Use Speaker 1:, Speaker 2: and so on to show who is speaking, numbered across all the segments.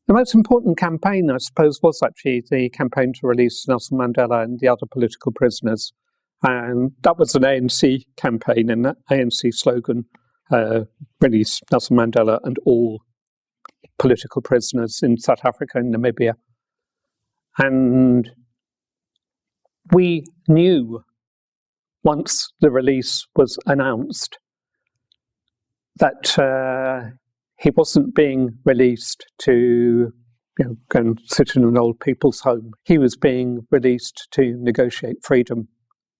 Speaker 1: The most important campaign, I suppose, was actually the campaign to release Nelson Mandela and the other political prisoners. And that was an ANC campaign, and that ANC slogan, release Nelson Mandela and all political prisoners in South Africa and Namibia. And we knew once the release was announced that he wasn't being released to go and sit in an old people's home. He was being released to negotiate freedom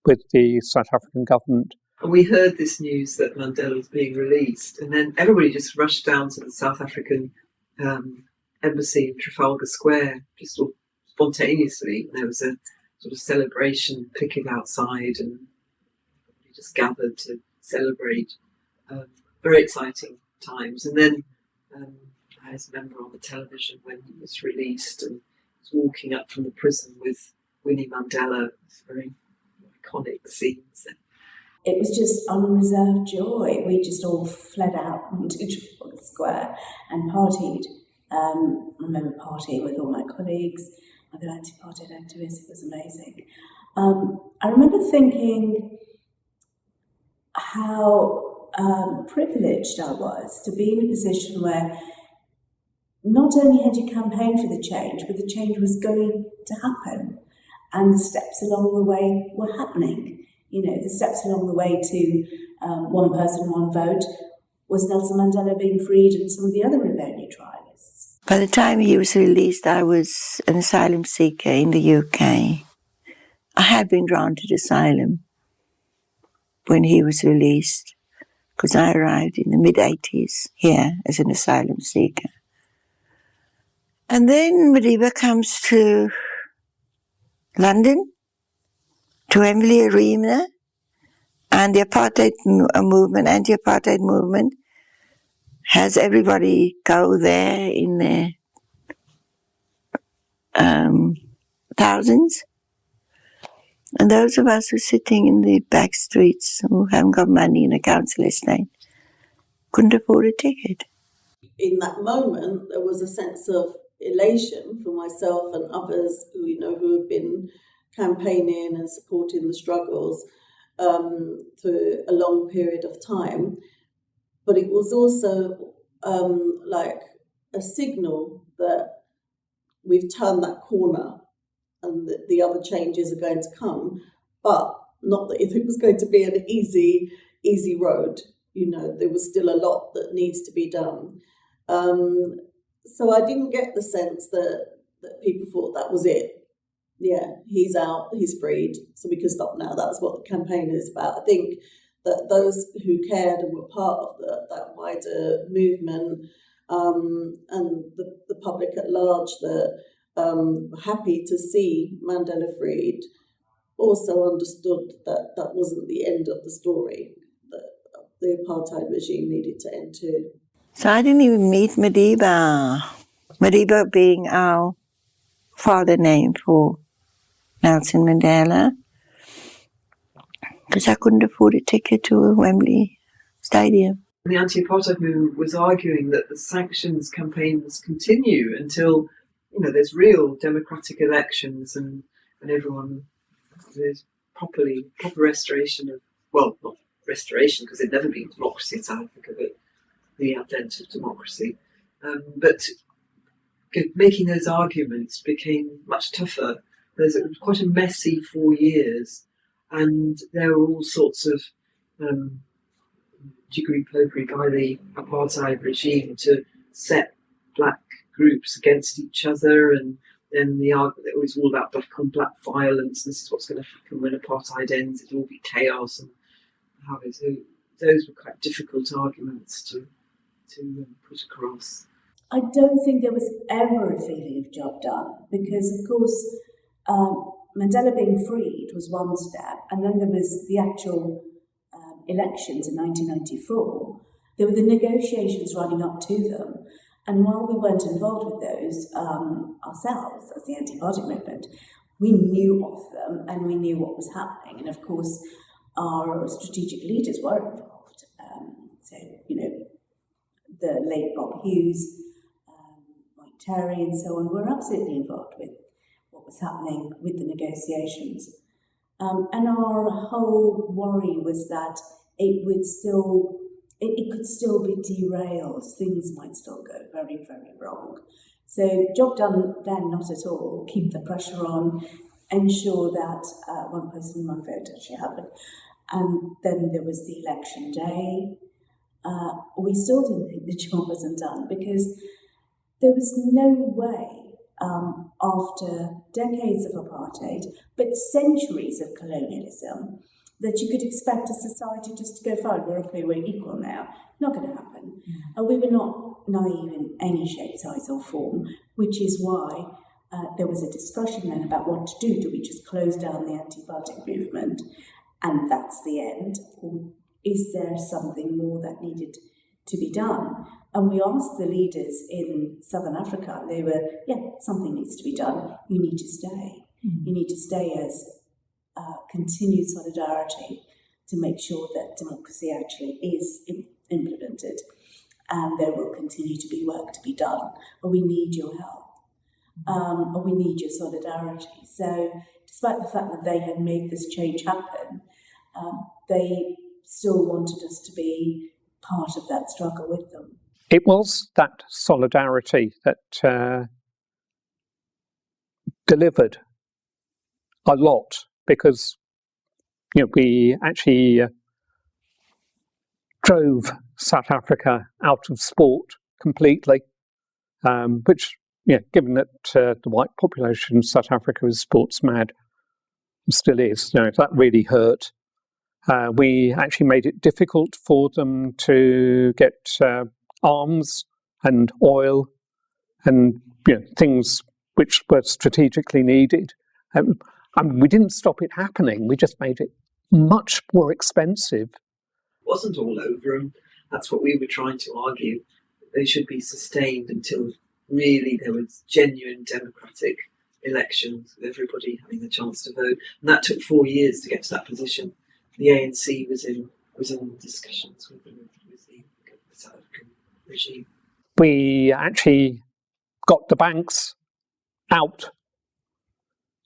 Speaker 1: with the South African government.
Speaker 2: And we heard this news that Mandela was being released, and then everybody just rushed down to the South African embassy in Trafalgar Square, just all spontaneously. There was a sort of celebration picketed outside, and we just gathered to celebrate. Very exciting times. And then I remember on the television when he was released and was walking up from the prison with Winnie Mandela. It was very iconic scenes.
Speaker 3: It was just unreserved joy. We just all fled out into Trafalgar Square and partied. I remember partying with all my colleagues, other anti-apartheid activists. It was amazing. I remember thinking how privileged I was to be in a position where not only had you campaigned for the change, but the change was going to happen, and the steps along the way were happening. The steps along the way to one person, one vote was Nelson Mandela being freed and some of the other rebellion trialists.
Speaker 4: By the time he was released, I was an asylum seeker in the UK. I had been granted asylum when he was released, because I arrived in the mid-80s here as an asylum seeker. And then Madiba comes to London, to Wembley Arena, and the apartheid movement, anti-apartheid movement, has everybody go there in their thousands. And those of us who are sitting in the back streets, who haven't got money in a council estate, couldn't afford a ticket.
Speaker 5: In that moment, there was a sense of elation for myself and others who have been campaigning and supporting the struggles for a long period of time. But it was also like a signal that we've turned that corner and that the other changes are going to come, but not that it was going to be an easy road. There was still a lot that needs to be done. So I didn't get the sense that people thought that was it. Yeah, he's out, he's freed, so we can stop now. That's what the campaign is about. I think that those who cared and were part of that wider movement and the public at large that were happy to see Mandela freed also understood that that wasn't the end of the story, that the apartheid regime needed to end too.
Speaker 4: So I didn't even meet Madiba. Madiba being our father name for Nelson Mandela, because I couldn't afford a ticket to Wembley Stadium.
Speaker 2: The anti-apartheid movement was arguing that the sanctions campaign must continue until there's real democratic elections and everyone there's proper restoration of, well, not restoration because there'd never been democracy in South Africa, but the advent of democracy. But making those arguments became much tougher. It was quite a messy 4 years, and there were all sorts of jiggery-pokery by the apartheid regime to set black groups against each other, and then the argument it was all about black on black violence. This is what's going to happen when apartheid ends. It'll all be chaos and how it. So those were quite difficult arguments to put across.
Speaker 3: I don't think there was ever a feeling of job done because, of course, Mandela being freed was one step, and then there was the actual elections in 1994. There were the negotiations running up to them, and while we weren't involved with those ourselves as the anti-apartheid movement, we knew of them and we knew what was happening, and of course our strategic leaders were involved. So, the late Bob Hughes, Mike Terry and so on were absolutely involved with what was happening with the negotiations. And our whole worry was that it could still be derailed. Things might still go very, very wrong. So job done then, not at all. Keep the pressure on, ensure that one person, one vote actually happened. And then there was the election day. We still didn't think the job wasn't done because there was no way, after decades of apartheid, but centuries of colonialism, that you could expect a society just to go, fine, we're equal now. Not going to happen. We were not naive in any shape, size or form, which is why there was a discussion then about what to do. Do we just close down the anti-apartheid movement and that's the end? Or is there something more that needed to be done? And we asked the leaders in Southern Africa, they were, something needs to be done. You need to stay. You need to stay as continued solidarity to make sure that democracy actually is implemented, and there will continue to be work to be done. But we need your help, or we need your solidarity. So, despite the fact that they had made this change happen, they still wanted us to be part of that struggle with them.
Speaker 1: It was that solidarity that delivered a lot, because we actually drove South Africa out of sport completely, which, given that the white population of South Africa is sports mad, still is, that really hurt. We actually made it difficult for them to get arms and oil and things which were strategically needed. We didn't stop it happening, we just made it much more expensive.
Speaker 2: It wasn't all over, and that's what we were trying to argue. They should be sustained until really there was genuine democratic elections with everybody having the chance to vote. And that took 4 years to get to that position. The ANC was in discussions with the South African regime.
Speaker 1: We actually got the banks out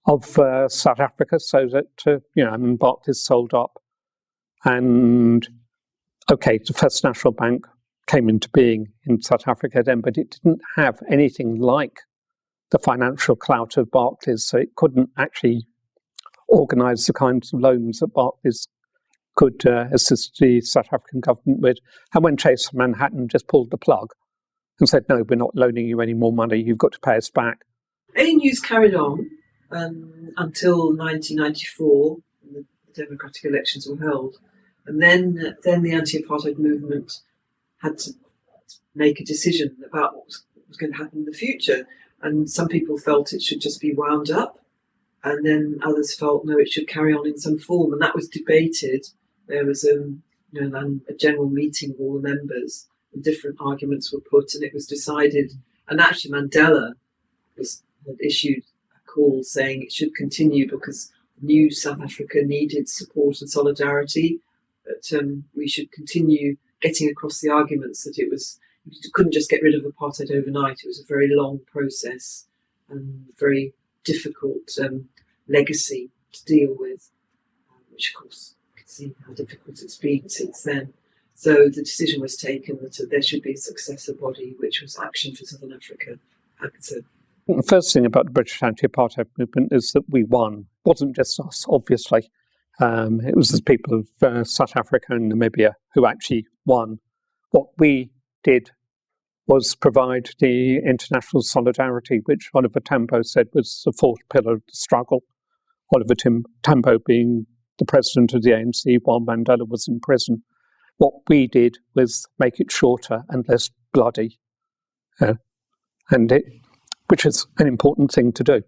Speaker 1: of South Africa so that, Barclays sold up. And, the First National Bank came into being in South Africa then, but it didn't have anything like the financial clout of Barclays, so it couldn't actually organise the kinds of loans that Barclays could assist the South African government with. And when Chase Manhattan just pulled the plug and said, no, we're not loaning you any more money, you've got to pay us back.
Speaker 2: ANUs carried on until 1994, when the democratic elections were held. And then the anti-apartheid movement had to make a decision about what was going to happen in the future. And some people felt it should just be wound up. And then others felt, no, it should carry on in some form. And that was debated. There was a general meeting of all the members, and different arguments were put, and it was decided. And actually Mandela had issued a call saying it should continue because new South Africa needed support and solidarity, that we should continue getting across the arguments that you couldn't just get rid of apartheid overnight. It was a very long process and very difficult legacy to deal with, which of course you can see how difficult it's been since then. So the decision was taken that there should be a successor body, which was Action for Southern Africa, ACTA.
Speaker 1: The first thing about the British Anti-Apartheid Movement is that we won. It wasn't just us, obviously. It was the people of South Africa and Namibia who actually won. What we did was provide the international solidarity, which Oliver Tambo said was the fourth pillar of the struggle. Oliver Tambo being the president of the ANC while Mandela was in prison. What we did was make it shorter and less bloody, which is an important thing to do.